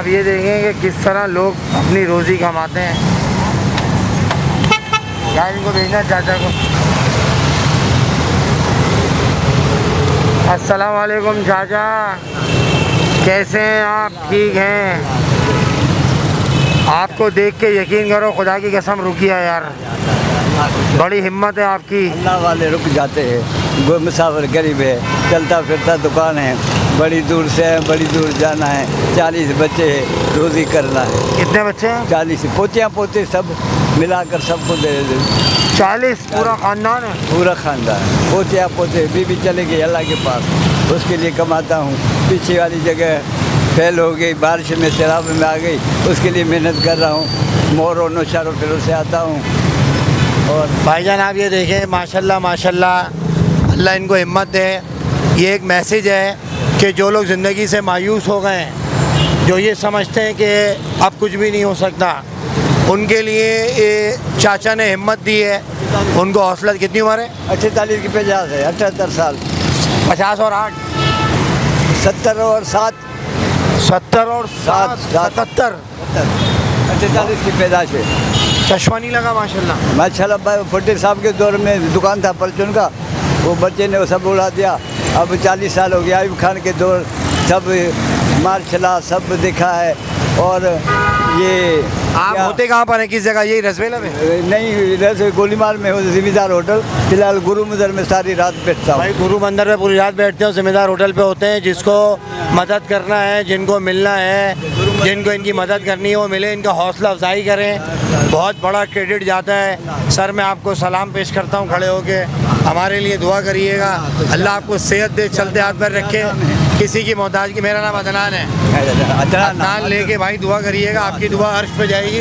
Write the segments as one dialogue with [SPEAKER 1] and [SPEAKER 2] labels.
[SPEAKER 1] आप ये देखें कि किस तरह लोग अपनी रोज़ी कमाते हैं। क्या इनको भेजना चाचा को। अस्सलाम वालेकुम चाचा, कैसे हैं आप? ठीक हैं? आपको देख के यकीन करो, खुदा की कसम रुकिया यार, बड़ी हिम्मत है आपकी।
[SPEAKER 2] अल्लाह वाले रुक जाते हैं। वो मुसाफिर गरीब है, चलता फिरता दुकान है, बड़ी दूर से है, बड़ी दूर जाना है। 40 बच्चे हैं, रोज़ी करना है।
[SPEAKER 1] कितने बच्चे हैं?
[SPEAKER 2] 40 पोतियाँ पोते सब मिलाकर सबको दे दे।
[SPEAKER 1] 40 पूरा ख़ानदान है?
[SPEAKER 2] पूरा ख़ानदान, पोतियाँ पोते। बीवी चले गई अल्लाह के पास, उसके लिए कमाता हूँ। पीछे वाली जगह फेल हो गई, बारिश में शराब में आ गई, उसके लिए मेहनत कर रहा हूँ। मोरों नौशारों फिर से आता हूँ। और
[SPEAKER 1] भाईजान आप ये देखें, माशाल्लाह माशाल्लाह, अल्लाह इनको हिम्मत दे। ये एक मैसेज है कि जो लोग ज़िंदगी से मायूस हो गए हैं, जो ये समझते हैं कि अब कुछ भी नहीं हो सकता, उनके लिए ये चाचा ने हिम्मत दी है। उनको हौसला। कितनी उम्र है?
[SPEAKER 2] 48 की 50 है, 78 साल।
[SPEAKER 1] 50 और 8
[SPEAKER 2] 70 और 7
[SPEAKER 1] 70 और 7 77।
[SPEAKER 2] 48 की पैदाश है।
[SPEAKER 1] चश्मा नहीं लगा माशाल्लाह।
[SPEAKER 2] माशाल्लाह भाई, फुटे साहब के दौर में दुकान था परचून का, वो बच्चे ने वो सब उड़ा दिया। अब 40 साल हो गया। आयुब खान के दौर सब मार्शल आर्ट सब देखा है। और ये
[SPEAKER 1] आप होते कहाँ पर हैं? किस जगह? यही रसबेला में?
[SPEAKER 2] नहीं, जैसे गोलीमार में हो, ज़िम्मेदार होटल। फिलहाल गुरु मंदिर में सारी रात बैठता हूँ।
[SPEAKER 1] भाई गुरु मंदिर में पूरी रात बैठते हो, ज़िम्मेदार होटल पे होते हैं। जिसको मदद करना है, जिनको मिलना है, जिनको इनकी मदद करनी है वो मिले, इनका हौसला अफजाई करें। बहुत बड़ा क्रेडिट जाता है। सर मैं आपको सलाम पेश करता हूँ खड़े होके। हमारे लिए दुआ करिएगा, अल्लाह आपको सेहत दे, चलते हाथ पर रखे, किसी की मोहताज की। मेरा नाम अदनान है। अदनान लेके भाई दुआ करिएगा, आपकी दुआ अर्श पे जाएगी,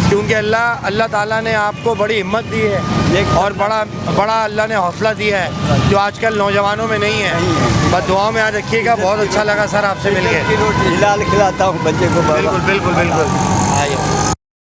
[SPEAKER 1] क्योंकि अल्लाह ताला ने आपको बड़ी हिम्मत दी है और बड़ा अल्लाह ने हौसला दिया है जो आजकल नौजवानों में नहीं है। बस दुआओं में याद रखिएगा। बहुत अच्छा लगा सर आपसे मिलके।
[SPEAKER 2] हिलाल खिलाता हूँ बच्चे को।
[SPEAKER 1] बिल्कुल बिल्कुल बिल्कुल। आइए।